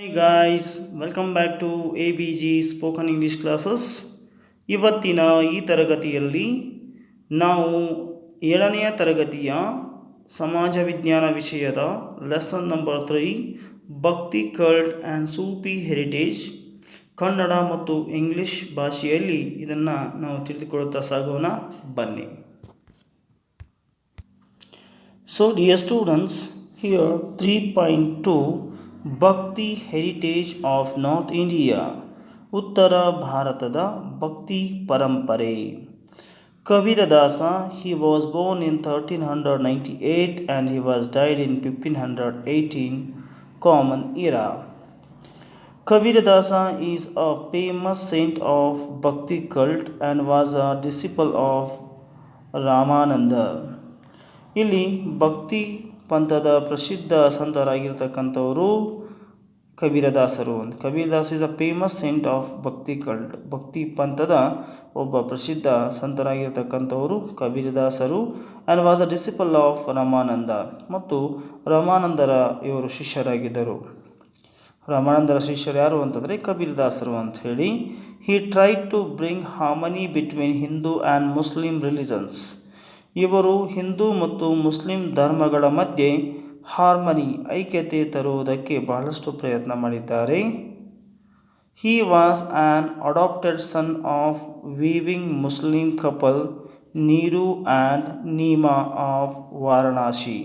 Hi guys, welcome back to ABG Spoken English Classes. ಇವತ್ತಿನ ಈ ತರಗತಿಯಲ್ಲಿ ನಾವು 7ನೆಯ ತರಗತಿಯ ಸಮಾಜ ವಿಜ್ಞಾನ ವಿಷಯದ ಲೆಸನ್ ನಂಬರ್ 3 ಭಕ್ತಿ cult and Sufi heritage Kannada ಮತ್ತು ಇಂಗ್ಲಿಷ್ ಭಾಷೆಯಲ್ಲಿ ಇದನ್ನು ನಾವು ತಿಳಿದುಕೊಳ್ಳುತ್ತಾ ಸಾಗೋಣ ಬನ್ನಿ. So dear students, here 3.2 ಭಕ್ತಿ ಹೆರಿಟೇಜ್ ಆಫ್ ನಾರ್ತ್ ಇಂಡಿಯಾ ಉತ್ತರ ಭಾರತದ ಭಕ್ತಿ ಪರಂಪರೆ. Kabirdas, he was born in 1398 and he was died in 1518 common era. Kabiradasa is a famous saint of Bhakti cult and was a disciple of Ramananda. ಇಲ್ಲಿ ಭಕ್ತಿ ಪಂಥದ ಪ್ರಸಿದ್ಧ ಸಂತರಾಗಿರ್ತಕ್ಕಂಥವರು ಕಬೀರದಾಸರು. Kabirdas is a famous saint of bhakti cult. ಭಕ್ತಿ ಪಂಥದ ಒಬ್ಬ ಪ್ರಸಿದ್ಧ ಸಂತರಾಗಿರ್ತಕ್ಕಂಥವರು ಕಬೀರದಾಸರು. And was a disciple of Ramananda, ಮತ್ತು ರಾಮಾನಂದರ ಇವರು ಶಿಷ್ಯರಾಗಿದ್ದರು. ರಾಮಾನಂದರ ಶಿಷ್ಯರು ಯಾರು ಅಂತಂದರೆ ಕಬೀರದಾಸರು ಅಂಥೇಳಿ. He tried to bring harmony between Hindu and Muslim religions. ಇವರು ಹಿಂದೂ ಮತ್ತು ಮುಸ್ಲಿಂ ಧರ್ಮಗಳ ಮಧ್ಯೆ ಹಾರ್ಮನಿ, ಐಕ್ಯತೆ ತರುವುದಕ್ಕೆ ಬಹಳಷ್ಟು ಪ್ರಯತ್ನ ಮಾಡಿದ್ದಾರೆ. He was an adopted son of weaving Muslim couple Niru and Nima of Varanasi.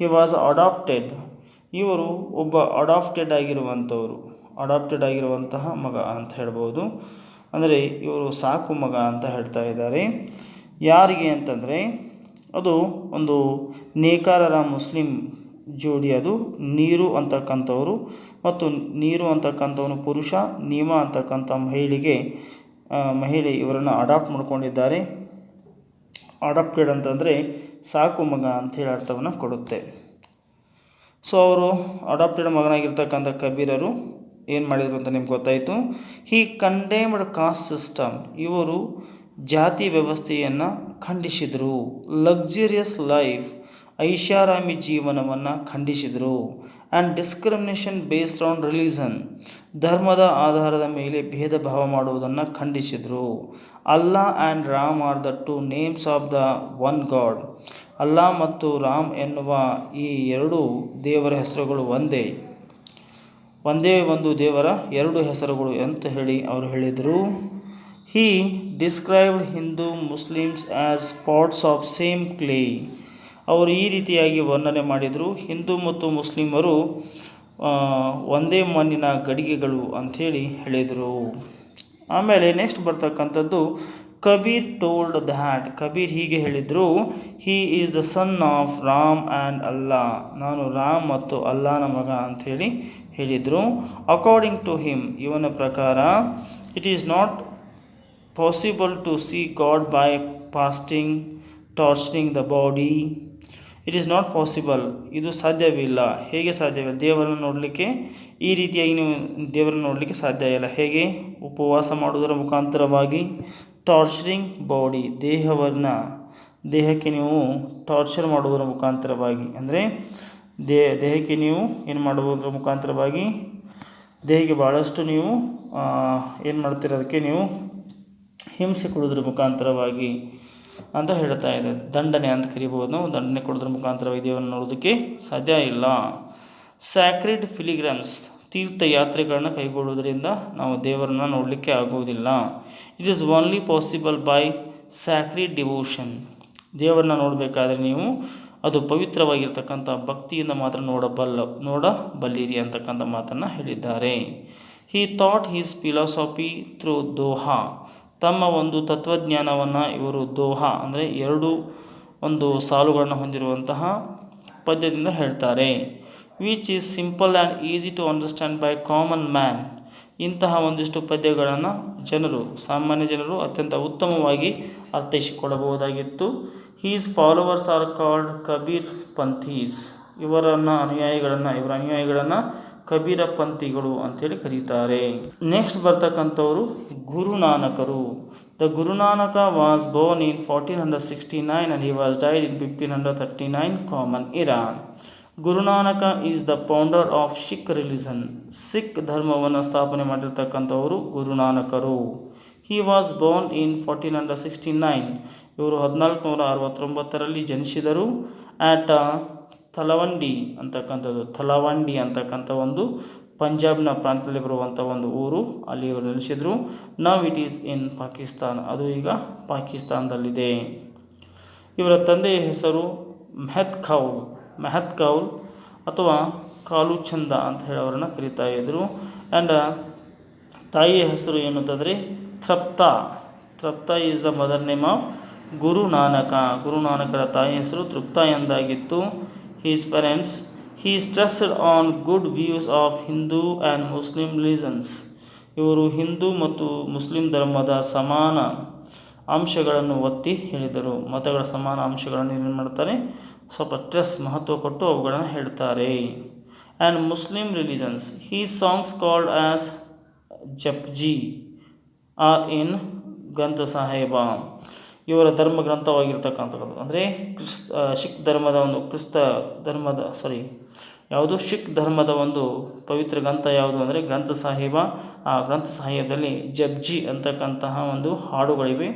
He was adopted, ಇವರು ಒಬ್ಬ ಅಡಾಪ್ಟೆಡ್ ಆಗಿರುವಂತಹ ಮಗ ಅಂತ ಹೇಳ್ಬೋದು. ಅಂದರೆ ಇವರು ಸಾಕು ಮಗ ಅಂತ ಹೇಳ್ತಾ ಇದ್ದಾರೆ. ಯಾರಿಗೆ ಅಂತಂದರೆ ಅದು ಒಂದು ನೇಕಾರರ ಮುಸ್ಲಿಂ ಜೋಡಿ, ಅದು ನೀರು ಅಂತಕ್ಕಂಥವರು, ಮತ್ತು ನೀರು ಅಂತಕ್ಕಂಥವನು ಪುರುಷ, ನೀಮಾ ಅಂತಕ್ಕಂಥ ಮಹಿಳೆ ಇವರನ್ನು ಅಡಾಪ್ಟ್ ಮಾಡ್ಕೊಂಡಿದ್ದಾರೆ. ಅಡಾಪ್ಟೆಡ್ ಅಂತಂದರೆ ಸಾಕು ಮಗ ಅಂಥೇಳಿ ಅರ್ಥವನ್ನು ಕೊಡುತ್ತೆ. ಸೊ ಅವರು ಅಡಾಪ್ಟೆಡ್ ಮಗನಾಗಿರ್ತಕ್ಕಂಥ ಕಬೀರರು ಏನು ಮಾಡಿದರು ಅಂತ ನಿಮ್ಗೆ ಗೊತ್ತಾಯಿತು. ಹಿ ಕಂಡೆಮ್ಡ್ ಕಾಸ್ಟ್ ಸಿಸ್ಟಮ್, ಇವರು ಜಾತಿ ವ್ಯವಸ್ಥೆಯನ್ನು ಖಂಡಿಸಿದರು. ಲಕ್ಸುರಿಯಸ್ ಲೈಫ್, ಐಷಾರಾಮಿ ಜೀವನವನ್ನು ಖಂಡಿಸಿದರು. And discrimination based on religion, ಧರ್ಮದ ಆಧಾರದ ಮೇಲೆ ಭೇದ ಭಾವ ಮಾಡುವುದನ್ನು ಖಂಡಿಸಿದರು. Allah and Ram are the two names of the one god. Allah ಮತ್ತು ರಾಮ್ ಎನ್ನುವ ಈ ಎರಡು ದೇವರ ಹೆಸರುಗಳು ಒಂದೇ ಒಂದು ದೇವರ ಎರಡು ಹೆಸರುಗಳು ಅಂತ ಹೇಳಿ ಅವರು ಹೇಳಿದರು. He described Hindu Muslims as pots of same clay. ಅವರು ಈ ರೀತಿಯಾಗಿ ವರ್ಣನೆ ಮಾಡಿದರು, ಹಿಂದೂ ಮತ್ತು ಮುಸ್ಲಿಮರು ಒಂದೇ ಮಣ್ಣಿನ ಗಡಿಗೆಗಳು ಅಂಥೇಳಿ ಹೇಳಿದರು. ಆಮೇಲೆ ನೆಕ್ಸ್ಟ್ ಬರ್ತಕ್ಕಂಥದ್ದು ಕಬೀರ್ ಟೋಲ್ಡ್ ದ್ಯಾಟ್, ಕಬೀರ್ ಹೀಗೆ ಹೇಳಿದರು, he is the son of Ram and ಅಲ್ಲಾ, ನಾನು ರಾಮ್ ಮತ್ತು ಅಲ್ಲಾನ ಮಗ ಅಂಥೇಳಿ ಹೇಳಿದರು. ಅಕಾರ್ಡಿಂಗ್ ಟು ಹಿಮ್, ಇವನ ಪ್ರಕಾರ, it is not possible to see God by fasting, torturing the body. It is not possible, ಇದು ಸಾಧ್ಯವಿಲ್ಲ. ಹೇಗೆ ಸಾಧ್ಯವಿಲ್ಲ? ದೇವರನ್ನು ನೋಡಲಿಕ್ಕೆ ಈ ರೀತಿಯಾಗಿ ನೀವು ದೇವರನ್ನು ನೋಡಲಿಕ್ಕೆ ಸಾಧ್ಯ ಇಲ್ಲ. ಹೇಗೆ? ಉಪವಾಸ ಮಾಡುವುದರ ಮುಖಾಂತರವಾಗಿ, ಟಾರ್ಚರಿಂಗ್ ಬಾಡಿ, ದೇಹಕ್ಕೆ ನೀವು ಟಾರ್ಚರ್ ಮಾಡುವುದರ ಮುಖಾಂತರವಾಗಿ, ಅಂದರೆ ದೇಹಕ್ಕೆ ನೀವು ಏನು ಮಾಡುವುದರ ಮುಖಾಂತರವಾಗಿ, ದೇಹಕ್ಕೆ ಭಾಳಷ್ಟು ನೀವು ಏನು ಮಾಡ್ತಿರೋದಕ್ಕೆ ನೀವು ಹಿಂಸೆ ಕೊಡೋದ್ರ ಮುಖಾಂತರವಾಗಿ ಅಂತ ಹೇಳ್ತಾ ಇದೆ. ದಂಡನೆ ಅಂತ ಕರಿಬೋದು ನಾವು. ದಂಡನೆ ಕೊಡೋದ್ರ ಮುಖಾಂತರವಾಗಿ ದೇವರನ್ನು ನೋಡೋದಕ್ಕೆ ಸಾಧ್ಯ ಇಲ್ಲ. ಸ್ಯಾಕ್ರೆಡ್ ಫಿಲಿಗ್ರಮ್ಸ್, ತೀರ್ಥಯಾತ್ರೆಗಳನ್ನ ಕೈಗೊಳ್ಳುವುದರಿಂದ ನಾವು ದೇವರನ್ನು ನೋಡಲಿಕ್ಕೆ ಆಗುವುದಿಲ್ಲ. It is only possible by sacred devotion, ದೇವರನ್ನ ನೋಡಬೇಕಾದ್ರೆ ನೀವು ಅದು ಪವಿತ್ರವಾಗಿರ್ತಕ್ಕಂಥ ಭಕ್ತಿಯಿಂದ ಮಾತ್ರ ನೋಡಬಲ್ಲಿರಿ ಅಂತಕ್ಕಂಥ ಮಾತನ್ನು ಹೇಳಿದ್ದಾರೆ. He thought his philosophy through doha, ತಮ್ಮ ಒಂದು ತತ್ವಜ್ಞಾನವನ್ನು ಇವರು ದೋಹಾ ಅಂದರೆ ಒಂದು ಸಾಲುಗಳನ್ನು ಹೊಂದಿರುವಂತಹ ಪದ್ಯದಿಂದ ಹೇಳ್ತಾರೆ. Which is simple and easy to understand by common man, ಇಂತಹ ಒಂದಿಷ್ಟು ಪದ್ಯಗಳನ್ನು ಸಾಮಾನ್ಯ ಜನರು ಅತ್ಯಂತ ಉತ್ತಮವಾಗಿ ಅರ್ಥೈಸಿಕೊಳ್ಳಬಹುದಾಗಿತ್ತು. His followers are called Kabir Panthis, ಇವರ ಅನುಯಾಯಿಗಳನ್ನು ಕಬೀರ ಪಂಥಿಗಳು ಅಂತೇಳಿ ಕರೀತಾರೆ. ನೆಕ್ಸ್ಟ್ ಬರ್ತಕ್ಕಂಥವರು ಗುರುನಾನಕರು. The Guru Nanak was born in 1469 and he was died in 1539 common era. Guru Nanak is the founder of Sikh religion. Sikh ಧರ್ಮವನ್ನು ಸ್ಥಾಪನೆ ಮಾಡಿರ್ತಕ್ಕಂಥವರು ಗುರುನಾನಕರು. ಹಿ ವಾಸ್ ಬೋರ್ನ್ ಇನ್ 1469. ಇವರು 1469ರಲ್ಲಿ ಜನಿಸಿದರು. ಆಟ್ ಥಲವಂಡಿ ಅಂತಕ್ಕಂಥ ಒಂದು ಪಂಜಾಬ್ನ ಪ್ರಾಂತ್ಯದಲ್ಲಿ ಬರುವಂಥ ಒಂದು ಊರು, ಅಲ್ಲಿ ಇವರು ನೆಲೆಸಿದರು. Now it is in Pakistan, ಅದು ಈಗ ಪಾಕಿಸ್ತಾನದಲ್ಲಿದೆ. ಇವರ ತಂದೆಯ ಹೆಸರು ಮೆಹತ್ ಕೌಲ್ ಅಥವಾ ಕಾಲುಚಂದ ಅಂತ ಹೇಳಿ ಅವರನ್ನು ಕರೀತಾ ಇದ್ದರು. ಆ್ಯಂಡ್ ತಾಯಿಯ ಹೆಸರು ಏನಂತಂದರೆ Tripta is the mother name of Guru Nanak. ಗುರುನಾನಕರ ತಾಯಿಯ ಹೆಸರು ತೃಪ್ತಾ ಎಂದಾಗಿತ್ತು. His parents, he stressed on good views of Hindu and Muslim religions. ಇವರು ಹಿಂದೂ ಮತ್ತು ಮುಸ್ಲಿಂ ಧರ್ಮದ ಸಮಾನ ಅಂಶಗಳನ್ನು ಒತ್ತಿ ಹೇಳಿದರು. ಮತಗಳ ಸಮಾನ ಅಂಶಗಳನ್ನು ಏನು ಮಾಡ್ತಾರೆ, ಸ್ವಲ್ಪ ಮಹತ್ವ ಕೊಟ್ಟು ಅವುಗಳನ್ನು ಹೇಳ್ತಾರೆ. And Muslim religions, he songs called as Japji are in Granth Sahib. ಇವರ ಧರ್ಮ ಗ್ರಂಥವಾಗಿರ್ತಕ್ಕಂಥದ್ದು ಅಂದರೆ ಸಿಖ್ ಧರ್ಮದ ಒಂದು ಪವಿತ್ರ ಗ್ರಂಥ ಯಾವುದು ಅಂದರೆ ಗ್ರಂಥ ಸಾಹೇಬ. ಆ ಗ್ರಂಥ ಸಾಹೇಬದಲ್ಲಿ ಜಪ್ಜಿ ಅಂತಕ್ಕಂತಹ ಒಂದು ಹಾಡುಗಳಿವೆ.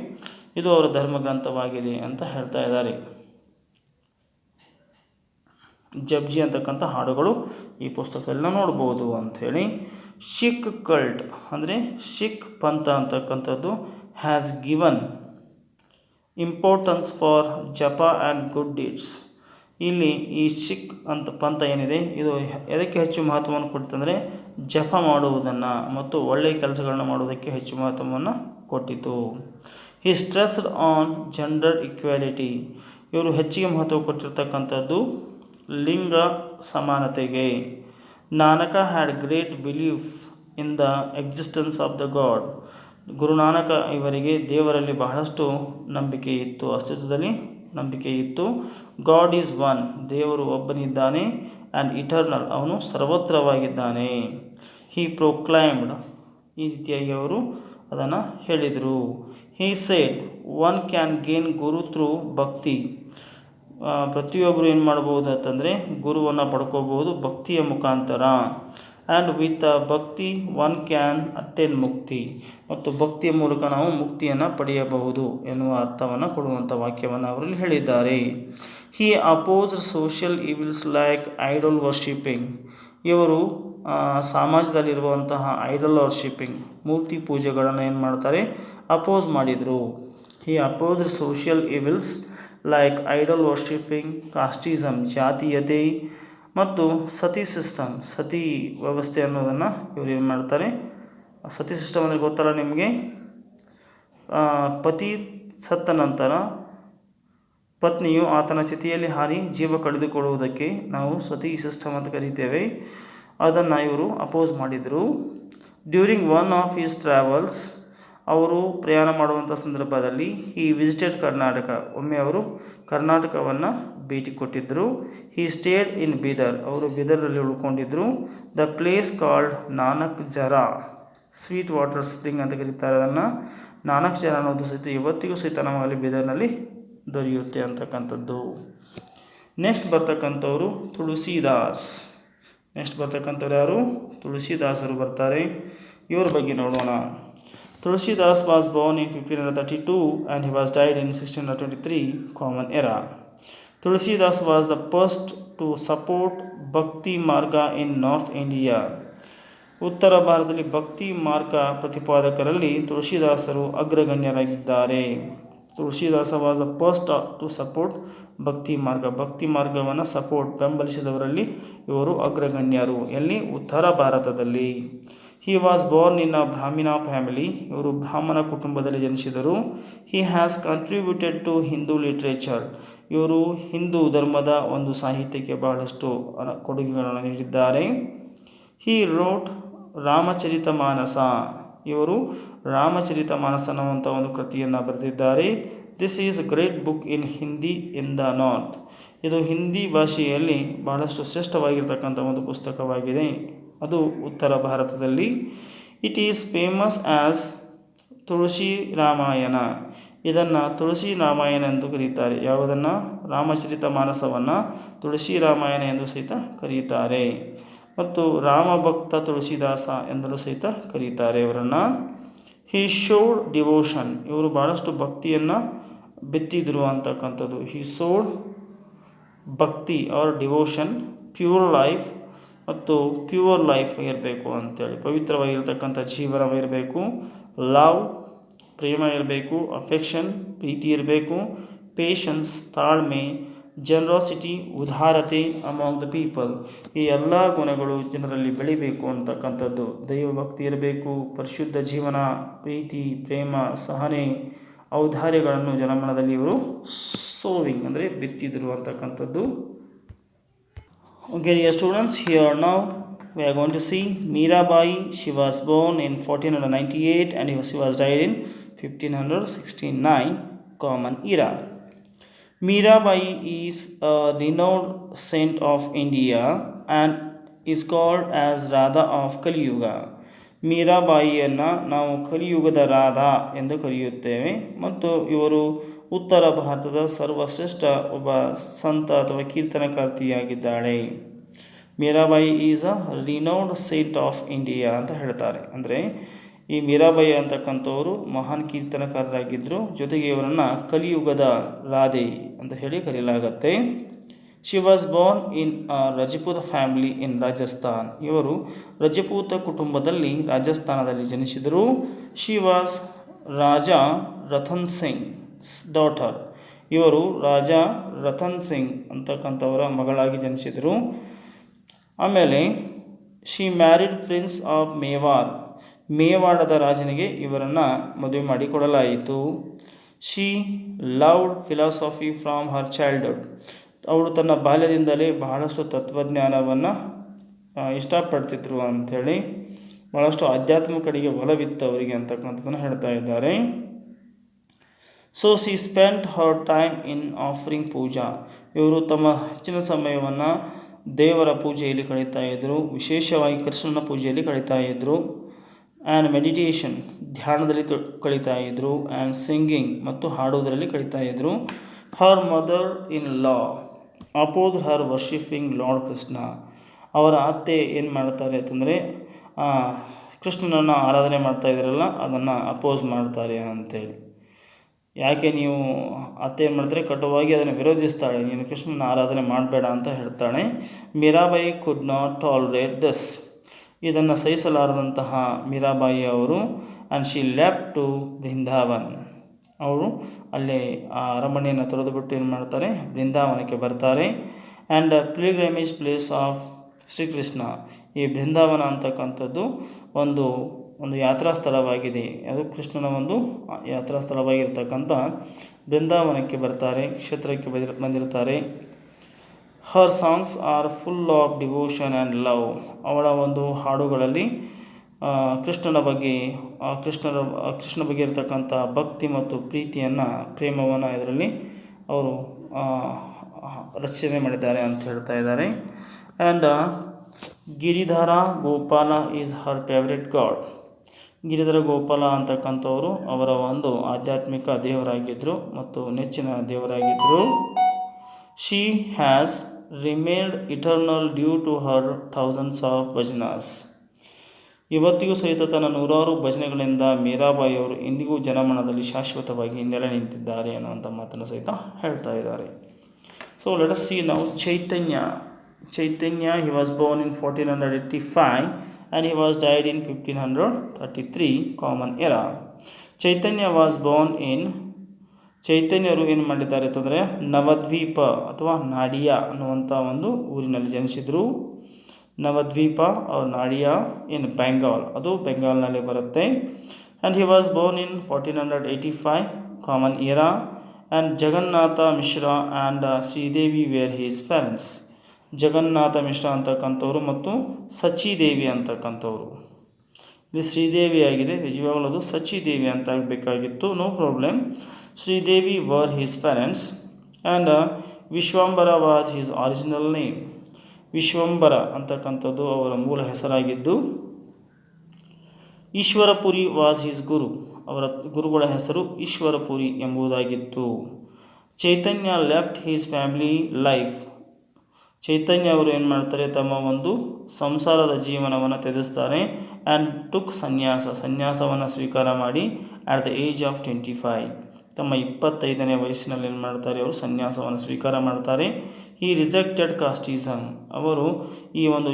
ಇದು ಅವರ ಧರ್ಮ ಗ್ರಂಥವಾಗಿದೆ ಅಂತ ಹೇಳ್ತಾ ಇದ್ದಾರೆ. ಜಪ್ಜಿ ಅಂತಕ್ಕಂಥ ಹಾಡುಗಳು ಈ ಪುಸ್ತಕದಲ್ಲಿ ನಾವು ನೋಡ್ಬೋದು ಅಂಥೇಳಿ. ಸಿಖ್ ಕಲ್ಟ್ ಅಂದರೆ ಸಿಖ್ ಪಂಥ ಅಂತಕ್ಕಂಥದ್ದು ಹ್ಯಾಸ್ ಗಿವನ್ ಇಂಪಾರ್ಟೆನ್ಸ್ ಫಾರ್ ಜಪ ಆ್ಯಂಡ್ ಗುಡ್ ಡೀಡ್ಸ್. ಇಲ್ಲಿ ಈ ಸಿಖ್ ಪಂಥ ಏನಿದೆ ಇದು ಎದಕ್ಕೆ ಹೆಚ್ಚು ಮಹತ್ವವನ್ನು ಕೊಡ್ತಂದರೆ ಜಪ ಮಾಡುವುದನ್ನು ಮತ್ತು ಒಳ್ಳೆಯ ಕೆಲಸಗಳನ್ನು ಮಾಡುವುದಕ್ಕೆ ಹೆಚ್ಚು ಮಹತ್ವವನ್ನು ಕೊಟ್ಟಿತು. He stressed on gender equality. ಇವರು ಹೆಚ್ಚಿಗೆ ಮಹತ್ವ ಕೊಟ್ಟಿರ್ತಕ್ಕಂಥದ್ದು ಲಿಂಗ ಸಮಾನತೆಗೆ. Nanak had great belief in the existence of the god. Guru Nanak ಇವರಿಗೆ ದೇವರಲ್ಲಿ ಬಹಳಷ್ಟು ನಂಬಿಕೆ ಇತ್ತು, ಅಸ್ತಿತ್ವದಲ್ಲಿ ನಂಬಿಕೆ ಇತ್ತು. ಗಾಡ್ ಈಸ್ ಒನ್, ದೇವರು ಒಬ್ಬನಿದ್ದಾನೆ. ಆ್ಯಂಡ್ ಇಟರ್ನಲ್, ಅವನು ಸರ್ವತ್ರವಾಗಿದ್ದಾನೆ. ಹಿ ಪ್ರೊಕ್ಲೈಮ್ಡ್, ಈ ರೀತಿಯಾಗಿ ಅವರು ಅದನ್ನು ಹೇಳಿದರು. ಹಿ seed one can gain Guru through ಭಕ್ತಿ. ಪ್ರತಿಯೊಬ್ಬರು ಏನು ಮಾಡ್ಬೋದು ಅಂತಂದರೆ ಗುರುವನ್ನು ಪಡ್ಕೋಬಹುದು ಭಕ್ತಿಯ ಮುಖಾಂತರ. ಆ್ಯಂಡ್ ವಿತ್ ಭಕ್ತಿ ಒನ್ ಕ್ಯಾನ್ ಅಟೇನ್ ಮುಕ್ತಿ. ಮತ್ತು ಭಕ್ತಿಯ ಮೂಲಕ ನಾವು ಮುಕ್ತಿಯನ್ನು ಪಡೆಯಬಹುದು ಎನ್ನುವ ಅರ್ಥವನ್ನು ಕೊಡುವಂಥ ವಾಕ್ಯವನ್ನು ಅವರಲ್ಲಿ ಹೇಳಿದ್ದಾರೆ. He opposed social evils like idol worshipping. ಇವರು ಸಮಾಜದಲ್ಲಿರುವಂತಹ ಐಡಲ್ ವರ್ಷಿಪಿಂಗ್, ಮೂರ್ತಿ ಪೂಜೆಗಳನ್ನು ಏನು ಮಾಡ್ತಾರೆ, ಅಪೋಸ್ ಮಾಡಿದರು. He opposed social evils like idol worshipping, casteism ಜಾತೀಯತೆ ಮತ್ತು ಸತಿ ಸಿಸ್ಟಮ್, ಸತಿ ವ್ಯವಸ್ಥೆ ಅನ್ನೋದನ್ನು ಇವರು ಏನು ಮಾಡ್ತಾರೆ. ಸತಿ ಸಿಸ್ಟಮ್ ಅಂದರೆ ಗೊತ್ತಲ್ಲ ನಿಮಗೆ, ಪತಿ ಸತ್ತ ನಂತರ ಪತ್ನಿಯು ಆತನ ಚಿತೆಯಲ್ಲಿ ಹಾರಿ ಜೀವ ಕಳೆದುಕೊಳ್ಳುವುದಕ್ಕೆ ನಾವು ಸತಿ ಸಿಸ್ಟಮ್ ಅಂತ ಕರೀತೇವೆ. ಅದನ್ನು ಇವರು ಅಪೋಸ್ ಮಾಡಿದರು. During one of his travels, ಅವರು ಪ್ರಯಾಣ ಮಾಡುವಂಥ ಸಂದರ್ಭದಲ್ಲಿ ಈ ವಿಸಿಟೆಡ್ ಕರ್ನಾಟಕ, ಒಮ್ಮೆ ಅವರು ಕರ್ನಾಟಕವನ್ನು ಭೇಟಿ ಕೊಟ್ಟಿದ್ದರು. ಹಿ ಸ್ಟೇಡ್ ಇನ್ ಬೀದರ್, ಅವರು ಬೀದರ್ನಲ್ಲಿ ಉಳ್ಕೊಂಡಿದ್ದರು. ದ ಪ್ಲೇಸ್ ಕಾಲ್ಡ್ ನಾನಕ್ ಜರಾ, ಸ್ವೀಟ್ ವಾಟರ್ ಸ್ಪ್ರಿಂಗ್ ಅಂತ ಕರೀತಾರೆ ಅದನ್ನು. ನಾನಕ್ ಜರಾ ಅನ್ನೋದು ಸಹಿತ ಇವತ್ತಿಗೂ ಸಹಿತ ನಮ್ಮಲ್ಲಿ ಬೀದರ್ನಲ್ಲಿ ದೊರೆಯುತ್ತೆ ಅಂತಕ್ಕಂಥದ್ದು. ನೆಕ್ಸ್ಟ್ ಬರ್ತಕ್ಕಂಥವ್ರು ತುಳಸಿದಾಸ್. ಯಾರು, ತುಳಸಿದಾಸರು ಬರ್ತಾರೆ. ಇವ್ರ ಬಗ್ಗೆ ನೋಡೋಣ. Tulsidas was born in 1532 and he was died in 1623 Common Era. Tulsidas was the first to support Bhakti Marga in North India. ಉತ್ತರ ಭಾರತದಲ್ಲಿ ಭಕ್ತಿ ಮಾರ್ಗ ಪ್ರತಿಪಾದಕರಲ್ಲಿ ತುಳಸಿದಾಸರು ಅಗ್ರಗಣ್ಯರಾಗಿದ್ದಾರೆ. Tulsidas was the first to support bhakti ಮಾರ್ಗವನ್ನು ಬೆಂಬಲಿಸಿದವರಲ್ಲಿ ಇವರು ಅಗ್ರಗಣ್ಯರು. ಎಲ್ಲಿ, ಉತ್ತರ ಭಾರತದಲ್ಲಿ. ಹಿ ವಾಸ್ ಬೋರ್ನ್ ಇನ್ ಅ ಬ್ರಾಹ್ಮಣ ಫ್ಯಾಮಿಲಿ, ಇವರು ಬ್ರಾಹ್ಮಣ ಕುಟುಂಬದಲ್ಲಿ ಜನಿಸಿದರು. He has contributed to Hindu literature, ಇವರು ಹಿಂದೂ ಧರ್ಮದ ಒಂದು ಸಾಹಿತ್ಯಕ್ಕೆ ಬಹಳಷ್ಟು ಕೊಡುಗೆಗಳನ್ನು ನೀಡಿದ್ದಾರೆ. ಹಿ ರೋಟ್ ರಾಮಚರಿತಮಾನಸ, ಇವರು ರಾಮಚರಿತಮಾನಸ ಅನ್ನುವಂಥ ಒಂದು ಕೃತಿಯನ್ನು ಬರೆದಿದ್ದಾರೆ. This is great book in Hindi in the north, ಇದು ಹಿಂದಿ ಭಾಷೆಯಲ್ಲಿ ಬಹಳಷ್ಟು ಶ್ರೇಷ್ಠವಾಗಿರ್ತಕ್ಕಂಥ ಒಂದು ಪುಸ್ತಕವಾಗಿದೆ, ಅದು ಉತ್ತರ ಭಾರತದಲ್ಲಿ. ಇಟ್ ಈಸ್ ಫೇಮಸ್ ಆ್ಯಸ್ ತುಳಸಿ ರಾಮಾಯಣ. ಇದನ್ನು ತುಳಸಿ ರಾಮಾಯಣ ಎಂದು ಕರೆಯುತ್ತಾರೆ. ಯಾವುದನ್ನು? ರಾಮಚರಿತ ಮಾನಸವನ್ನು ತುಳಸಿ ರಾಮಾಯಣ ಎಂದು ಸಹಿತ ಕರೆಯುತ್ತಾರೆ. ಮತ್ತು ರಾಮಭಕ್ತ ತುಳಸಿದಾಸ ಎಂದಲೂ ಸಹಿತ ಕರೆಯುತ್ತಾರೆ ಇವರನ್ನು. ಹಿ ಶೋಡ್ ಡಿವೋಷನ್. ಇವರು ಭಾಳಷ್ಟು ಭಕ್ತಿಯನ್ನು ಬಿತ್ತಿದ್ರು ಅಂತಕ್ಕಂಥದ್ದು. ಹಿ ಸೋಡ್ ಭಕ್ತಿ ಆರ್ ಡಿವೋಷನ್, ಪ್ಯೂರ್ ಲೈಫ್ ಮತ್ತು ಪ್ಯೂರ್ ಲೈಫ್ ಇರಬೇಕು ಅಂತೇಳಿ, ಪವಿತ್ರವಾಗಿರ್ತಕ್ಕಂಥ ಜೀವನವಿರಬೇಕು. ಲವ್ ಪ್ರೇಮ ಇರಬೇಕು, ಅಫೆಕ್ಷನ್ ಪ್ರೀತಿ ಇರಬೇಕು, ಪೇಷನ್ಸ್ ತಾಳ್ಮೆ, ಜನರಾಸಿಟಿ ಉದಾರತೆ ಅಮಾಂಗ್ ದ ಪೀಪಲ್, ಈ ಎಲ್ಲ ಗುಣಗಳು ಜನರಲ್ಲಿ ಬೆಳಿಬೇಕು ಅಂತಕ್ಕಂಥದ್ದು. ದೈವಭಕ್ತಿ ಇರಬೇಕು, ಪರಿಶುದ್ಧ ಜೀವನ, ಪ್ರೀತಿ ಪ್ರೇಮ ಸಹನೆ ಔದಾರ್ಯಗಳನ್ನು ಜನಮನದಲ್ಲಿ ಇವರು ಸೋವಿಂಗ್ ಅಂದರೆ ಬಿತ್ತಿದ್ರು ಅಂತಕ್ಕಂಥದ್ದು. Okay dear students, here now we are going to see Mirabai. She was born in 1498 and she was died in 1569 common era. Mirabai is a renowned saint of India and is called as Radha of Kali Yuga. ಮೀರಾಬಾಯಿಯನ್ನು ನಾವು ಕಲಿಯುಗದ ರಾಧಾ ಎಂದು ಕರೆಯುತ್ತೇವೆ. ಮತ್ತು ಇವರು ಉತ್ತರ ಭಾರತದ ಸರ್ವಶ್ರೇಷ್ಠ ಒಬ್ಬ ಸಂತ ಅಥವಾ ಕೀರ್ತನಕಾರ್ತಿಯಾಗಿದ್ದಾಳೆ. Mirabai is a renowned saint of India ಅಂತ ಹೇಳ್ತಾರೆ. ಅಂದರೆ ಈ ಮೀರಾಬಾಯಿ ಅಂತಕ್ಕಂಥವರು ಮಹಾನ್ ಕೀರ್ತನಕಾರರಾಗಿದ್ದರು. ಜೊತೆಗೆ ಇವರನ್ನು ಕಲಿಯುಗದ ರಾಧೆ ಅಂತ ಹೇಳಿ ಕರೆಯಲಾಗತ್ತೆ. She was born in a Rajput family in Rajasthan. ಇವರು ರಜಪೂತ ಕುಟುಂಬದಲ್ಲಿ ರಾಜಸ್ಥಾನದಲ್ಲಿ ಜನಿಸಿದರು. She was Raja Ratan Singh daughter. ಇವರು ರಾಜ ರತನ್ ಸಿಂಗ್ ಅಂತಕ್ಕಂಥವರ ಮಗಳಾಗಿ ಜನಿಸಿದರು. ಆಮೇಲೆ she married prince of Mewar. ಮೇವಾಡದ ರಾಜನಿಗೆ ಇವರನ್ನು ಮದುವೆ ಮಾಡಿಕೊಡಲಾಯಿತು. She loved philosophy from her childhood. ಅವಳು ತನ್ನ ಬಾಲ್ಯದಿಂದಲೇ ಬಹಳಷ್ಟು ತತ್ವಜ್ಞಾನವನ್ನು ಇಷ್ಟಪಡ್ತಿದ್ರು ಅಂಥೇಳಿ, ಬಹಳಷ್ಟು ಆಧ್ಯಾತ್ಮ ಕಡೆಗೆ ಒಲವಿತ್ತು ಅವರಿಗೆ ಅಂತಕ್ಕಂಥದ್ದನ್ನು ಹೇಳ್ತಾ ಇದ್ದಾರೆ. So she spent her time in offering puja. ಇವರು ತಮ್ಮ ಹೆಚ್ಚಿನ ಸಮಯವನ್ನು ದೇವರ ಪೂಜೆಯಲ್ಲಿ ಕಳೀತಾ ಇದ್ದರು, ವಿಶೇಷವಾಗಿ ಕೃಷ್ಣನ ಪೂಜೆಯಲ್ಲಿ ಕಳೀತಾ ಇದ್ದರು. ಆ್ಯಂಡ್ ಮೆಡಿಟೇಷನ್ ಧ್ಯಾನದಲ್ಲಿ ಕಳೀತಾ ಇದ್ದರು. ಆ್ಯಂಡ್ ಸಿಂಗಿಂಗ್ ಮತ್ತು ಹಾಡೋದರಲ್ಲಿ ಕಳೀತಾ ಇದ್ದರು. Her mother in law oppose Har worshipping lord Krishna. ಅವರ ಅತ್ತೆ ಏನು ಮಾಡ್ತಾರೆ ಅಂತಂದರೆ ಕೃಷ್ಣನನ್ನು ಆರಾಧನೆ ಮಾಡ್ತಾ ಇದ್ದಾರಲ್ಲ ಅದನ್ನು ಅಪೋಸ್ ಮಾಡ್ತಾರೆ ಅಂತೇಳಿ. ಯಾಕೆ ನೀವು ಅತ್ತೆ ಏನು ಮಾಡ್ತಾರೆ, ಕಟುವಾಗಿ ಅದನ್ನು ವಿರೋಧಿಸ್ತಾಳೆ, ನೀನು ಕೃಷ್ಣನ ಆರಾಧನೆ ಮಾಡಬೇಡ ಅಂತ ಹೇಳ್ತಾಳೆ. Mirabai could not tolerate this. ಇದನ್ನು ಸಹಿಸಲಾರದಂತಹ ಮೀರಾಬಾಯಿ ಅವರು and she left to Vrindavan. ಅವರು ಅಲ್ಲಿ ಆ ಅರಮನೆಯನ್ನು ತೊರೆದುಬಿಟ್ಟು ಏನು ಮಾಡ್ತಾರೆ, ಬೃಂದಾವನಕ್ಕೆ ಬರ್ತಾರೆ. And pilgrimage place of Shri Krishna. ಈ ಬೃಂದಾವನ ಅಂತಕ್ಕಂಥದ್ದು ಒಂದು ಯಾತ್ರಾ ಸ್ಥಳವಾಗಿದೆ. ಅದು ಕೃಷ್ಣನ ಒಂದು ಯಾತ್ರಾ ಸ್ಥಳವಾಗಿರ್ತಕ್ಕಂಥ ಬೃಂದಾವನಕ್ಕೆ ಬರ್ತಾರೆ, ಕ್ಷೇತ್ರಕ್ಕೆ ಬಂದಿರ್ತಾರೆ. Her songs are full of devotion and love. ಅವಳ ಒಂದು ಹಾಡುಗಳಲ್ಲಿ ಕೃಷ್ಣನ ಬಗ್ಗೆ ಕೃಷ್ಣ ಬಗ್ಗೆ ಇರತಕ್ಕಂಥ ಭಕ್ತಿ ಮತ್ತು ಪ್ರೀತಿಯನ್ನು ಪ್ರೇಮವನ್ನು ಇದರಲ್ಲಿ ಅವರು ರಚನೆ ಮಾಡಿದ್ದಾರೆ ಅಂತ ಹೇಳ್ತಾ ಇದ್ದಾರೆ. And Giridhara Gopala is her favourite god. Giridhara Gopala ಅಂತಕ್ಕಂಥವರು ಅವರ ಒಂದು ಆಧ್ಯಾತ್ಮಿಕ ದೇವರಾಗಿದ್ದರು ಮತ್ತು ನೆಚ್ಚಿನ ದೇವರಾಗಿದ್ದರು. She has remained eternal due to her thousands of bhajans. ಇವತ್ತಿಗೂ ಸಹಿತ ತನ್ನ ನೂರಾರು ಭಜನೆಗಳಿಂದ ಮೀರಾಬಾಯಿಯವರು ಇಂದಿಗೂ ಜನಮನದಲ್ಲಿ ಶಾಶ್ವತವಾಗಿ ನೆಲೆ ನಿಂತಿದ್ದಾರೆ ಅನ್ನುವಂಥ ಮಾತನ್ನು ಸಹಿತ ಹೇಳ್ತಾ ಇದ್ದಾರೆ. So let us see now Chaitanya. He was born in 1485 and he was died in 1533 common era. Chaitanya was born in. ಚೈತನ್ಯರು ಏನು ಮಾಡಿದ್ದಾರೆ ಅಂತಂದರೆ ನವದ್ವೀಪ ಅಥವಾ ನಾಡಿಯಾ ಅನ್ನುವಂಥ ಒಂದು ಊರಿನಲ್ಲಿ ಜನಿಸಿದರು. ನವದ್ವೀಪ ಅವ್ರ ನಾಡಿಯಾ ಇನ್ ಬೆಂಗಾಲ್, ಅದು ಬೆಂಗಾಲ್ನಲ್ಲಿ ಬರುತ್ತೆ. And he was born in 1485 common era. And Jagannatha Mishra and Sridevi were his parents. Jagannatha Mishra ಅಂತಕ್ಕಂಥವ್ರು ಮತ್ತು ಸಚಿದೇವಿ ಅಂತಕ್ಕಂಥವ್ರು. ಇಲ್ಲಿ ಶ್ರೀದೇವಿ ಆಗಿದೆ, ನಿಜವಾಗಲೂ ಅದು ಸಚಿದೇವಿ ಅಂತ ಆಗಬೇಕಾಗಿತ್ತು, no problem. Sridevi were his parents. And Vishwambhara was his original name. Vishwambhara ಅಂತಕ್ಕಂಥದ್ದು ಅವರ ಮೂಲ ಹೆಸರಾಗಿದ್ದು. Ishwarapuri was his guru. ಅವರ ಗುರುಗಳ ಹೆಸರು ಈಶ್ವರಪುರಿ ಎಂಬುದಾಗಿತ್ತು. Chaitanya left his family life. Chaitanya ಅವರು ಏನು ಮಾಡ್ತಾರೆ, ತಮ್ಮ ಒಂದು ಸಂಸಾರದ ಜೀವನವನ್ನು ತ್ಯಜಿಸ್ತಾರೆ. ಆ್ಯಂಡ್ ಟುಕ್ ಸನ್ಯಾಸವನ್ನು ಸ್ವೀಕಾರ ಮಾಡಿ ಆಟ್ ದ ಏಜ್ ಆಫ್ 25. ತಮ್ಮ 25ನೇ ವಯಸ್ಸಿನಲ್ಲಿ ಏನು ಮಾಡ್ತಾರೆ, ಅವರು ಸನ್ಯಾಸವನ್ನು ಸ್ವೀಕಾರ ಮಾಡ್ತಾರೆ. ಈ ರಿಜೆಕ್ಟೆಡ್ ಕಾಸ್ಟಿಸಮ್. ಅವರು ಈ ಒಂದು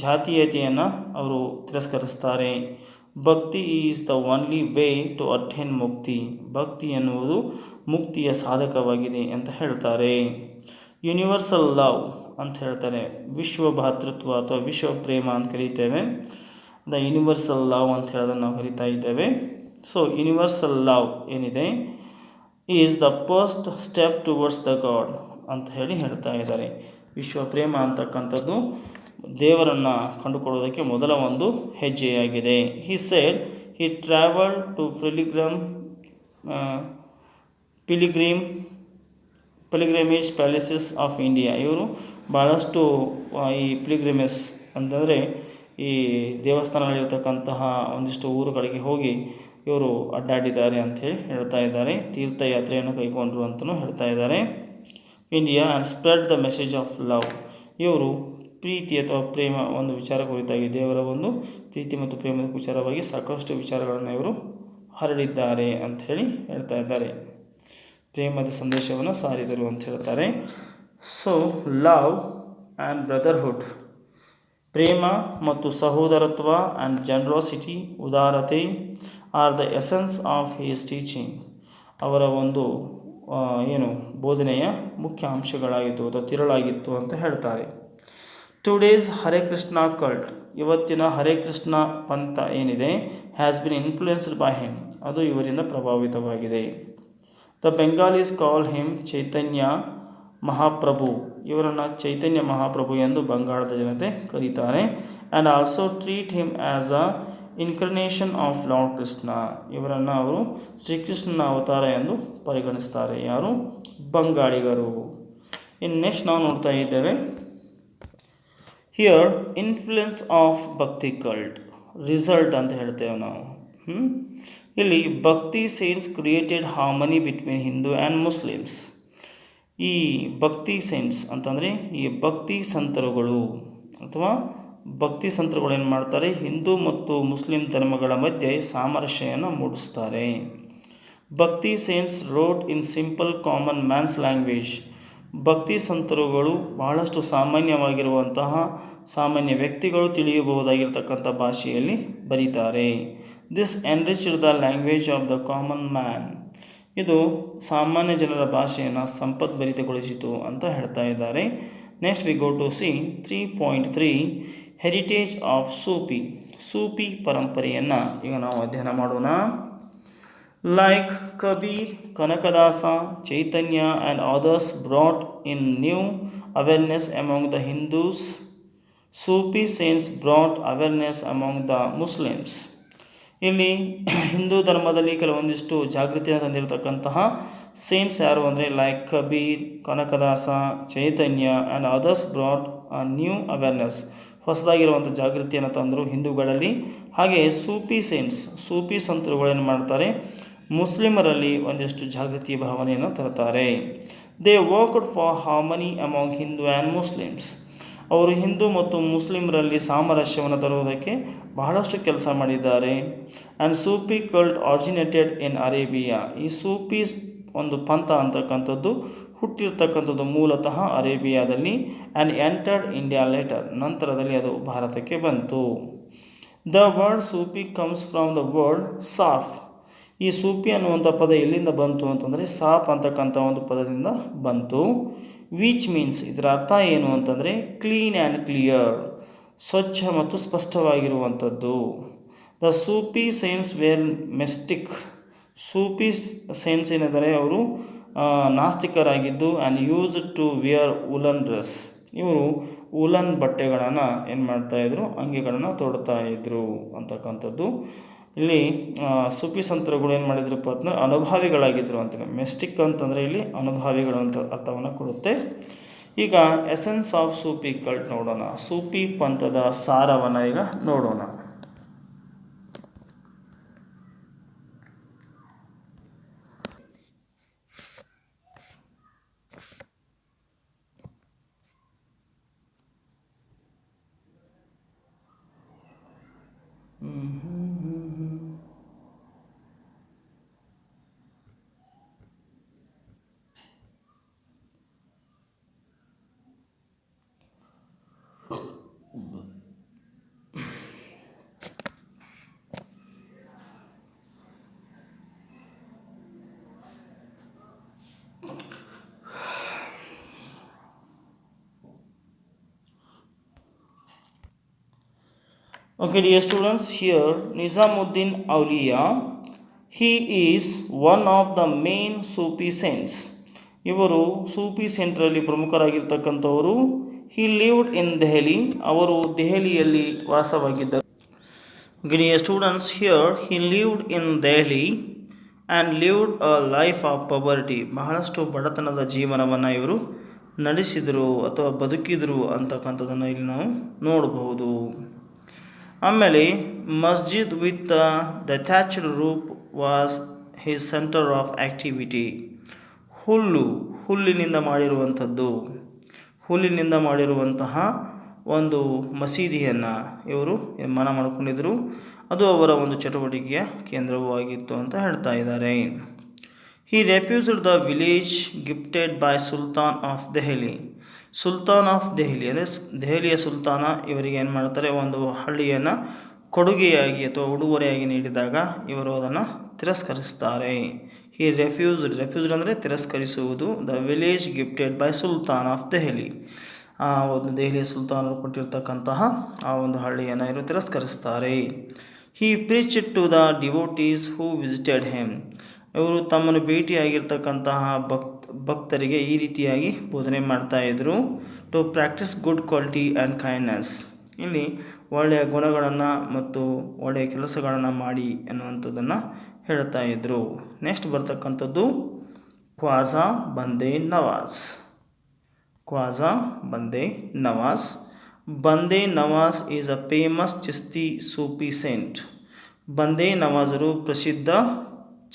ಜಾತೀಯತೆಯನ್ನು ಅವರು ತಿರಸ್ಕರಿಸ್ತಾರೆ. Bhakti is the only way to attain mukti. ಭಕ್ತಿ ಎನ್ನುವುದು ಮುಕ್ತಿಯ ಸಾಧಕವಾಗಿದೆ ಅಂತ ಹೇಳ್ತಾರೆ. ಯೂನಿವರ್ಸಲ್ ಲವ್ ಅಂತ ಹೇಳ್ತಾರೆ. ವಿಶ್ವ ಭಾತೃತ್ವ ಅಥವಾ ವಿಶ್ವ ಪ್ರೇಮ ಅಂತ ಕರೀತೇವೆ. ದ ಯೂನಿವರ್ಸಲ್ ಲವ್ ಅಂತ ಹೇಳೋದನ್ನು ನಾವು ಕರಿತಾ ಇದ್ದೇವೆ. ಸೊ ಯೂನಿವರ್ಸಲ್ ಲವ್ ಏನಿದೆ is the first step towards the god ಅಂತ ಹೇಳ್ತಾ ಇದ್ದಾರೆ. ವಿಶ್ವ ಪ್ರೇಮ ಅಂತಕ್ಕಂಥದ್ದು ದೇವರನ್ನು ಕಂಡುಕೊಳ್ಳೋದಕ್ಕೆ ಮೊದಲ ಒಂದು ಹೆಜ್ಜೆಯಾಗಿದೆ. He said he travelled to pilgrimage palaces of India. ಇವರು ಭಾಳಷ್ಟು ಈ ಪಿಲಿಗ್ರಿಮೇಜ್ ಅಂತಂದರೆ ಈ ದೇವಸ್ಥಾನಗಳಿರ್ತಕ್ಕಂತಹ ಒಂದಿಷ್ಟು ಊರುಗಳಿಗೆ ಹೋಗಿ ಇವರು ಅಡ್ಡಾಡಿದ್ದಾರೆ ಅಂಥೇಳಿ ಹೇಳ್ತಾ ಇದ್ದಾರೆ. ತೀರ್ಥಯಾತ್ರೆಯನ್ನು ಕೈಗೊಂಡರು ಅಂತಲೂ ಹೇಳ್ತಾ ಇದ್ದಾರೆ. India and spread the message of love. ಇವರು ಪ್ರೀತಿ ಅಥವಾ ಪ್ರೇಮ ಒಂದು ವಿಚಾರ ಕುರಿತಾಗಿ, ದೇವರ ಒಂದು ಪ್ರೀತಿ ಮತ್ತು ಪ್ರೇಮದ ವಿಚಾರವಾಗಿ ಸಾಕಷ್ಟು ವಿಚಾರಗಳನ್ನು ಇವರು ಹರಡಿದ್ದಾರೆ ಅಂಥೇಳಿ ಹೇಳ್ತಾ ಇದ್ದಾರೆ. ಪ್ರೇಮದ ಸಂದೇಶವನ್ನು ಸಾರಿದರು ಅಂತ ಹೇಳ್ತಾರೆ. So love and brotherhood. ಪ್ರೇಮ ಮತ್ತು ಸಹೋದರತ್ವ ಆ್ಯಂಡ್ ಜನರಾಸಿಟಿ, ಉದಾರತೆ are the essence of his teaching. ಅವರ ಒಂದು ಬೋಧನೆಯ ಮುಖ್ಯ ಅಂಶಗಳಾಗಿತ್ತು ಅಥವಾ ತಿರುಳಾಗಿತ್ತು ಅಂತ ಹೇಳ್ತಾರೆ. Today's Hare Krishna cult. ಇವತ್ತಿನ ಹರೇ ಕೃಷ್ಣ ಪಂಥ ಏನಿದೆ has been influenced by him. ಅದು ಇವರಿಂದ ಪ್ರಭಾವಿತವಾಗಿದೆ. ದ ಬೆಂಗಾಲೀಸ್ ಕಾಲ್ ಹಿಮ್ ಚೈತನ್ಯ ಮಹಾಪ್ರಭು. ಇವರನ್ನು ಚೈತನ್ಯ ಮಹಾಪ್ರಭು ಎಂದು ಬಂಗಾಳದ ಜನತೆ ಕರೀತಾರೆ. And also treat him as a incarnation of lord Krishna. ಇವರನ್ನು ಅವರು ಶ್ರೀಕೃಷ್ಣನ ಅವತಾರ ಎಂದು ಪರಿಗಣಿಸ್ತಾರೆ. ಯಾರು? ಬಂಗಾಳಿಗರು. ಇನ್ನು ನೆಕ್ಸ್ಟ್ ನಾವು ನೋಡ್ತಾ ಇದ್ದೇವೆ here influence of bhakti cult result ಅಂತ ಹೇಳ್ತೇವೆ ನಾವು. ಇಲ್ಲಿ ಭಕ್ತಿ sense created harmony between Hindu and Muslims. ಈ ಭಕ್ತಿ ಸೆನ್ಸ್ ಅಂತಂದರೆ ಈ ಭಕ್ತಿ ಸಂತರುಗಳು ಏನು ಮಾಡ್ತಾರೆ, ಹಿಂದೂ ಮತ್ತು ಮುಸ್ಲಿಂ ಧರ್ಮಗಳ ಮಧ್ಯೆ ಸಾಮರಸ್ಯವನ್ನು ಮೂಡಿಸ್ತಾರೆ. Bhakti saints wrote in simple common man's language. ಭಕ್ತಿ ಸಂತರುಗಳು ಬಹಳಷ್ಟು ಸಾಮಾನ್ಯವಾಗಿರುವಂತಹ ಸಾಮಾನ್ಯ ವ್ಯಕ್ತಿಗಳು ತಿಳಿಯಬಹುದಾಗಿರ್ತಕ್ಕಂಥ ಭಾಷೆಯಲ್ಲಿ ಬರೀತಾರೆ. This enriched the language of the common man. ಇದು ಸಾಮಾನ್ಯ ಜನರ ಭಾಷೆಯನ್ನು ಸಂಪದ್ಭರಿತಗೊಳಿಸಿತು ಅಂತ ಹೇಳ್ತಾ ಇದ್ದಾರೆ. Next we go to see 3.3 heritage of Sufi ಪರಂಪರೆಯನ್ನು ಈಗ ನಾವು ಅಧ್ಯಯನ ಮಾಡೋಣ. Like Kabir, Kanakadasa, Chaitanya and others brought in new awareness among the Hindus, Sufi saints brought awareness among the Muslims. ಇಲ್ಲಿ ಹಿಂದೂ ಧರ್ಮದಲ್ಲಿ ಕೆಲವೊಂದಿಷ್ಟು ಜಾಗೃತಿಯನ್ನು ತಂದಿರತಕ್ಕಂತಹ ಸೇಂಟ್ಸ್ ಯಾರು ಅಂದರೆ like Kabir, Kanakadasa, Chaitanya and others brought a new awareness. ಹೊಸದಾಗಿರುವಂಥ ಜಾಗೃತಿಯನ್ನು ತಂದರು ಹಿಂದೂಗಳಲ್ಲಿ. ಹಾಗೆ ಸೂಫಿ ಸಂತರುಗಳು ಏನು ಮಾಡ್ತಾರೆ, ಮುಸ್ಲಿಮರಲ್ಲಿ ಒಂದಿಷ್ಟು ಜಾಗೃತಿ ಭಾವನೆಯನ್ನು ತರ್ತಾರೆ. They worked for harmony among Hindu and Muslims. ಅವರು ಹಿಂದೂ ಮತ್ತು ಮುಸ್ಲಿಮರಲ್ಲಿ ಸಾಮರಸ್ಯವನ್ನು ತರುವುದಕ್ಕೆ ಬಹಳಷ್ಟು ಕೆಲಸ ಮಾಡಿದ್ದಾರೆ. And Sufi cult originated in Arabia. ಈ ಸೂಫೀಸ್ ಒಂದು ಪಂಥ ಅಂತಕ್ಕಂಥದ್ದು ಹುಟ್ಟಿರ್ತಕ್ಕಂಥದ್ದು ಮೂಲತಃ ಅರೇಬಿಯಾದಲ್ಲಿ. And entered India later. ನಂತರದಲ್ಲಿ ಅದು ಭಾರತಕ್ಕೆ ಬಂತು. The word Sufi comes from the word ಸಾಫ್. ಈ ಸೂಫಿ ಅನ್ನುವಂಥ ಪದ ಎಲ್ಲಿಂದ ಬಂತು ಅಂತಂದರೆ ಸಾಫ್ ಅಂತಕ್ಕಂಥ ಒಂದು ಪದದಿಂದ ಬಂತು. ವಿಚ್ ಮೀನ್ಸ್, ಇದರ ಅರ್ಥ ಏನು ಅಂತಂದರೆ ಕ್ಲೀನ್ ಆ್ಯಂಡ್ ಕ್ಲಿಯರ್, ಸ್ವಚ್ಛ ಮತ್ತು ಸ್ಪಷ್ಟವಾಗಿರುವಂಥದ್ದು. The Sufi saints were mystic. Sufi saints ಏನಿದ್ದಾರೆ ಅವರು ನಾಸ್ತಿಕರಾಗಿದ್ದು and used to wear woollen dress. ಇವರು ವುಲನ್ ಬಟ್ಟೆಗಳನ್ನು ಏನು ಮಾಡ್ತಾಯಿದ್ರು, ಅಂಗಿಗಳನ್ನು ತೊಡ್ತಾ ಇದ್ರು ಅಂತಕ್ಕಂಥದ್ದು. ಇಲ್ಲಿ ಸೂಫಿ ಸಂತರುಗಳು ಏನು ಮಾಡಿದ್ರಪ್ಪ ಅಂತಂದರೆ ಅನುಭಾವಿಗಳಾಗಿದ್ದರು ಅಂತ. ಮೆಸ್ಟಿಕ್ ಅಂತಂದರೆ ಇಲ್ಲಿ ಅನುಭಾವಿಗಳು ಅಂತ ಅರ್ಥವನ್ನು ಕೊಡುತ್ತೆ. ಈಗ ಎಸೆನ್ಸ್ ಆಫ್ ಸೂಫಿ ಕಲ್ಟ್ ನೋಡೋಣ. ಸೂಫಿ ಪಂಥದ ಸಾರವನ್ನು ಈಗ ನೋಡೋಣ. Okay, dear students, here Nizamuddin Auliya, he is one of the main Sufi saints. ಇವರು ಸೂಫಿ ಸೆಂಟ್ರಲ್ಲಿ ಪ್ರಮುಖರಾಗಿರ್ತಕ್ಕಂಥವರು. ಹಿ ಲಿವ್ಡ್ ಇನ್ ದೆಹಲಿ, ಅವರು ದೆಹಲಿಯಲ್ಲಿ ವಾಸವಾಗಿದ್ದರು. Dear students, here he lived in Delhi and lived a life of ಪವರ್ಟಿ, ಬಹಳಷ್ಟು ಬಡತನದ ಜೀವನವನ್ನು ಇವರು ನಡೆಸಿದರು ಅಥವಾ ಬದುಕಿದರು ಅಂತಕ್ಕಂಥದ್ದನ್ನು ಇಲ್ಲಿ ನಾವು ನೋಡಬಹುದು. ಆಮೇಲೆ masjid with the thatched roof was his centre of activity. ಹುಲ್ಲಿನಿಂದ ಮಾಡಿರುವಂತಹ ಒಂದು ಮಸೀದಿಯನ್ನು ಇವರು ನಿರ್ಮಾಣ ಮಾಡಿಕೊಂಡಿದ್ದರು. ಅದು ಅವರ ಒಂದು ಚಟುವಟಿಕೆಯ ಕೇಂದ್ರವೂ ಆಗಿತ್ತು ಅಂತ ಹೇಳ್ತಾ ಇದ್ದಾರೆ. He refused the village gifted by sultan of Delhi. Sultan of Delhi ಅಂದರೆ ದೆಹಲಿಯ ಸುಲ್ತಾನ ಇವರಿಗೆ ಏನು ಮಾಡ್ತಾರೆ, ಒಂದು ಹಳ್ಳಿಯನ್ನು ಕೊಡುಗೆಯಾಗಿ ಅಥವಾ ಉಡುಗೊರೆಯಾಗಿ ನೀಡಿದಾಗ ಇವರು ಅದನ್ನು ತಿರಸ್ಕರಿಸ್ತಾರೆ. ಹಿ ರೆಫ್ಯೂಸ್ಡ್ ಅಂದರೆ ತಿರಸ್ಕರಿಸುವುದು. The village gifted by sultan of Delhi, ಆ ಒಂದು ದೆಹಲಿಯ ಸುಲ್ತಾನರು ಕೊಟ್ಟಿರ್ತಕ್ಕಂತಹ ಆ ಒಂದು ಹಳ್ಳಿಯನ್ನು ಇವರು ತಿರಸ್ಕರಿಸ್ತಾರೆ. He preached to the devotees who visited him. ಇವರು ತಮ್ಮನ್ನು ಭೇಟಿಯಾಗಿರ್ತಕ್ಕಂತಹ ಭಕ್ತರಿಗೆ ಈ ರೀತಿಯಾಗಿ ಬೋಧನೆ ಮಾಡ್ತಾಯಿದ್ರು. To practise good quality and kindness, ಇಲ್ಲಿ ಒಳ್ಳೆಯ ಗುಣಗಳನ್ನು ಮತ್ತು ಒಳ್ಳೆಯ ಕೆಲಸಗಳನ್ನು ಮಾಡಿ ಎನ್ನುವಂಥದ್ದನ್ನು ಹೇಳ್ತಾ ಇದ್ದರು. ನೆಕ್ಸ್ಟ್ ಬರ್ತಕ್ಕಂಥದ್ದು Khwaja Bande Nawaz. Bande Nawaz is a famous Chishti Sufi saint. Bande ನವಾಜರು ಪ್ರಸಿದ್ಧ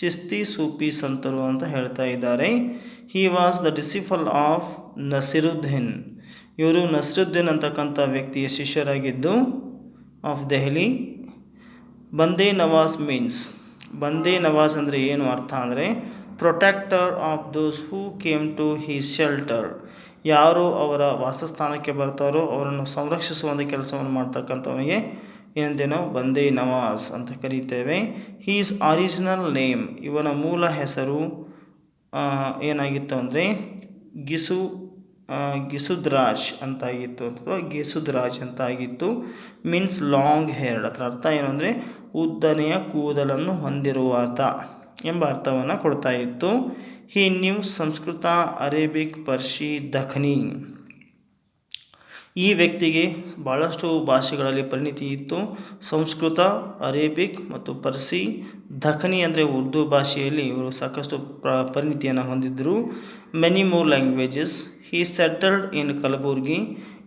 ಚಿಸ್ತಿ ಸೂಫಿ ಸಂತರು ಅಂತ ಹೇಳ್ತಾ ಇದ್ದಾರೆ. He was the disciple of Nasiruddin. ಇವರು ನಸಿರುದ್ದೀನ್ ಅಂತಕ್ಕಂಥ ವ್ಯಕ್ತಿಯ ಶಿಷ್ಯರಾಗಿದ್ದು ಆಫ್ ದೆಹಲಿ. ಬಂದೇ ನವಾಜ್ ಮೀನ್ಸ್, ಬಂದೇ ನವಾಜ್ ಅಂದರೆ ಏನು ಅರ್ಥ ಅಂದರೆ protector of those who came to his shelter. ಯಾರು ಅವರ ವಾಸಸ್ಥಾನಕ್ಕೆ ಬರ್ತಾರೋ ಅವರನ್ನು ಸಂರಕ್ಷಿಸುವಂಥ ಕೆಲಸವನ್ನು ಮಾಡ್ತಕ್ಕಂಥವನಿಗೆ ಏನಂತೆ ನಾವು ಬಂದೇ ನವಾಜ್ ಅಂತ ಕರೀತೇವೆ. ಹೀಸ್ ಆರಿಜಿನಲ್ ನೇಮ್, ಇವನ ಮೂಲ ಹೆಸರು ಏನಾಗಿತ್ತು ಅಂದರೆ ಗಿಸುದ್ರಾಜ್ ಅಂತಾಗಿತ್ತು ಅಥವಾ ಗಿಸುದ್ರಾಜ್ ಅಂತ ಆಗಿತ್ತು. ಮೀನ್ಸ್ ಲಾಂಗ್ ಹೇರ್ಡ್, ಅದರ ಅರ್ಥ ಏನು ಅಂದರೆ ಉದ್ದನೆಯ ಕೂದಲನ್ನು ಹೊಂದಿರುವಾತ ಎಂಬ ಅರ್ಥವನ್ನು ಕೊಡ್ತಾ ಇತ್ತು. He knew Sanskrit, Arabic, Persian, Dakhani. ಈ ವ್ಯಕ್ತಿಗೆ ಭಾಳಷ್ಟು ಭಾಷೆಗಳಲ್ಲಿ ಪರಿಣಿತಿ ಇತ್ತು. ಸಂಸ್ಕೃತ, ಅರೇಬಿಕ್ ಮತ್ತು ಪರ್ಸಿ, ದಖನಿ ಅಂದರೆ ಉರ್ದು ಭಾಷೆಯಲ್ಲಿ ಇವರು ಸಾಕಷ್ಟು ಪರಿಣಿತಿಯನ್ನು ಹೊಂದಿದ್ದರು. Many more languages. He settled in Kalaburagi,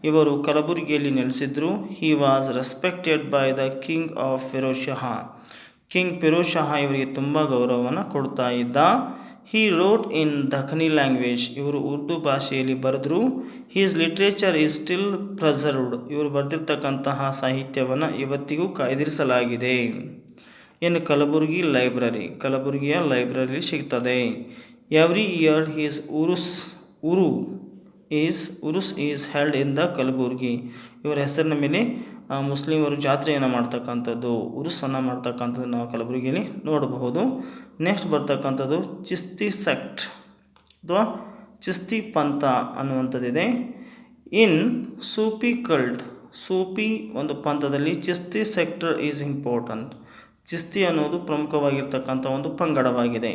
ಇವರು ಕಲಬುರ್ಗಿಯಲ್ಲಿ ನೆಲೆಸಿದ್ರು. He was respected by the king of Firoz Shah. King Firoz Shah ಇವರಿಗೆ ತುಂಬ ಗೌರವವನ್ನು ಕೊಡ್ತಾ ಇದ್ದ. He wrote in Dakhani language, ಇವರು ಉರ್ದು ಭಾಷೆಯಲ್ಲಿ ಬರೆದರು. His literature is still preserved, ಇವರು ಬರೆದಿರ್ತಕ್ಕಂತಹ ಸಾಹಿತ್ಯವನ್ನು ಇವತ್ತಿಗೂ ಕಾಯ್ದಿರಿಸಲಾಗಿದೆ. ಇನ್ ಕಲಬುರ್ಗಿ ಲೈಬ್ರರಿ, ಕಲಬುರ್ಗಿಯ ಲೈಬ್ರರಿ ಸಿಗ್ತದೆ. Every year his urs is held in the Kalaburagi, ಇವರ ಹೆಸರಿನ ಮೇಲೆ ಮುಸ್ಲಿಮರು ಜಾತ್ರೆಯನ್ನು ಮಾಡ್ತಕ್ಕಂಥದ್ದು, ಉರುಸನ್ನು ಮಾಡ್ತಕ್ಕಂಥದ್ದು ನಾವು ಕಲಬುರಗಿಯಲ್ಲಿ ನೋಡಬಹುದು. ನೆಕ್ಸ್ಟ್ ಬರ್ತಕ್ಕಂಥದ್ದು ಚಿಸ್ತಿ ಸೆಕ್ಟ್ ಅಥವಾ ಚಿಸ್ತಿ ಪಂಥ ಅನ್ನುವಂಥದ್ದಿದೆ. ಇನ್ ಸೂಫಿ ಕಲ್ಟ್, ಸೂಫಿ ಒಂದು ಪಂಥದಲ್ಲಿ Chishti sector is important. Chishti ಅನ್ನೋದು ಪ್ರಮುಖವಾಗಿರ್ತಕ್ಕಂಥ ಒಂದು ಪಂಗಡವಾಗಿದೆ.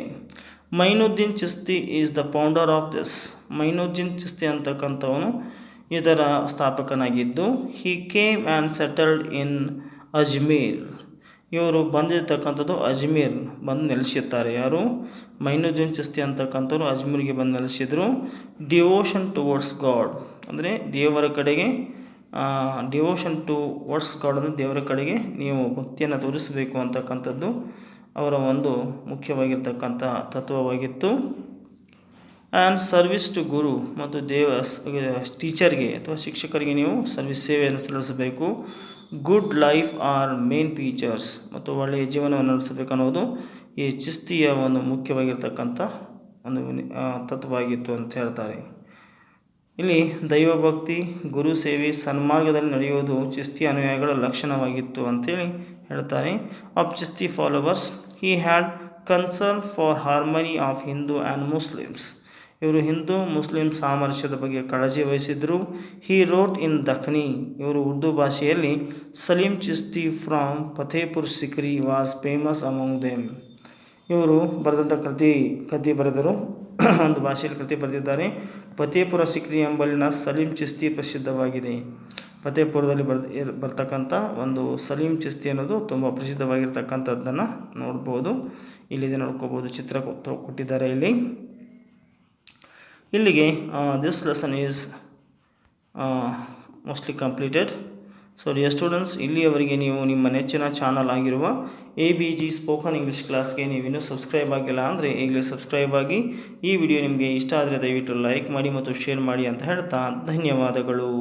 Moinuddin Chishti is the founder of this. Moinuddin Chishti ಅಂತಕ್ಕಂಥವನು ಇದರ ಸ್ಥಾಪಕನಾಗಿದ್ದು. He came and settled in Ajmer, ಇವರು ಬಂದಿರತಕ್ಕಂಥದ್ದು ಅಜ್ಮೀರ್ ಬಂದು ನೆಲೆಸಿರ್ತಾರೆ. ಯಾರು? ಮೈನುದ್ದೀನ್ ಚಿಸ್ತಿ ಅಂತಕ್ಕಂಥವ್ರು ಅಜ್ಮೀರ್ಗೆ ಬಂದು ನೆಲೆಸಿದ್ರು. ಡಿವೋಷನ್ ಟುವರ್ಡ್ಸ್ ಗಾಡ್ ಅಂದರೆ ದೇವರ ಕಡೆಗೆ, ಡಿವೋಷನ್ ಟುವರ್ಡ್ಸ್ ಗಾಡ್ ಅಂದರೆ ದೇವರ ಕಡೆಗೆ ನೀವು ಭಕ್ತಿಯನ್ನು ತೋರಿಸಬೇಕು ಅಂತಕ್ಕಂಥದ್ದು ಅವರ ಒಂದು ಮುಖ್ಯವಾಗಿರ್ತಕ್ಕಂಥ ತತ್ವವಾಗಿತ್ತು. ಆ್ಯಂಡ್ ಸರ್ವಿಸ್ ಟು ಗುರು, ಮತ್ತು ಟೀಚರ್ಗೆ ಅಥವಾ ಶಿಕ್ಷಕರಿಗೆ ನೀವು ಸೇವೆಯನ್ನು ಸಲ್ಲಿಸಬೇಕು. Good life are main features. ಮತ್ತು ಒಳ್ಳೆಯ ಜೀವನವನ್ನು ನಡೆಸಬೇಕನ್ನೋದು ಈ ಚಿಸ್ತಿಯ ಒಂದು ಮುಖ್ಯವಾಗಿರ್ತಕ್ಕಂಥ ಒಂದು ತತ್ವವಾಗಿತ್ತು ಅಂತ ಹೇಳ್ತಾರೆ. ಇಲ್ಲಿ ದೈವಭಕ್ತಿ, ಗುರು ಸೇವೆ, ಸನ್ಮಾರ್ಗದಲ್ಲಿ ನಡೆಯುವುದು ಚಿಸ್ತಿ ಅನುಯಾಯಿಗಳ ಲಕ್ಷಣವಾಗಿತ್ತು ಅಂತೇಳಿ ಹೇಳ್ತಾರೆ. Of Chishti followers he had concern for harmony of Hindu and Muslims. ಇವರು ಹಿಂದೂ ಮುಸ್ಲಿಂ ಸಾಮರಸ್ಯದ ಬಗ್ಗೆ ಕಾಳಜಿ ವಹಿಸಿದ್ರು. ಹಿ ರೋಟ್ ಇನ್ ದಖ್ನಿ. ಇವರು ಉರ್ದು ಭಾಷೆಯಲ್ಲಿ Salim Chishti from Fatehpur Sikri was famous among them. ಇವರು ಬರೆದಂಥ ಕೃತಿ ಬರೆದರು, ಒಂದು ಭಾಷೆಯಲ್ಲಿ ಕೃತಿ ಬರೆದಿದ್ದಾರೆ. ಫತೇಪುರ ಸಿಕ್ರಿ ಎಂಬಲ್ಲಿನ ಸಲೀಂ ಚಿಸ್ತಿ ಪ್ರಸಿದ್ಧವಾಗಿದೆ. ಫತೇಪುರದಲ್ಲಿ ಬರ್ತಕ್ಕಂಥ ಒಂದು ಸಲೀಂ ಚಿಸ್ತಿ ಅನ್ನೋದು ತುಂಬ ಪ್ರಸಿದ್ಧವಾಗಿರ್ತಕ್ಕಂಥದ್ದನ್ನು ನೋಡ್ಬೋದು. ಇಲ್ಲಿದೆ ನೋಡ್ಕೋಬೋದು, ಚಿತ್ರ ಕೊಟ್ಟಿದ್ದಾರೆ ಇಲ್ಲಿ. ಇಲ್ಲಿಗೆ this lesson is mostly completed. So dear students, ಇಲ್ಲಿಯವರೆಗೆ ನೀವು ನಿಮ್ಮ ನೆಚ್ಚಿನ ಚಾನಲ್ ಆಗಿರುವ ABG ಸ್ಪೋಕನ್ ಇಂಗ್ಲೀಷ್ ಕ್ಲಾಸ್ಗೆ ನೀವಿನ್ನೂ ಸಬ್ಸ್ಕ್ರೈಬ್ ಆಗಿಲ್ಲ ಅಂದರೆ ಈಗಲೇ ಸಬ್ಸ್ಕ್ರೈಬ್ ಆಗಿ. ಈ ವಿಡಿಯೋ ನಿಮಗೆ ಇಷ್ಟ ಆದರೆ ದಯವಿಟ್ಟು ಲೈಕ್ ಮಾಡಿ ಮತ್ತು ಶೇರ್ ಮಾಡಿ ಅಂತ ಹೇಳ್ತಾ ಧನ್ಯವಾದಗಳು.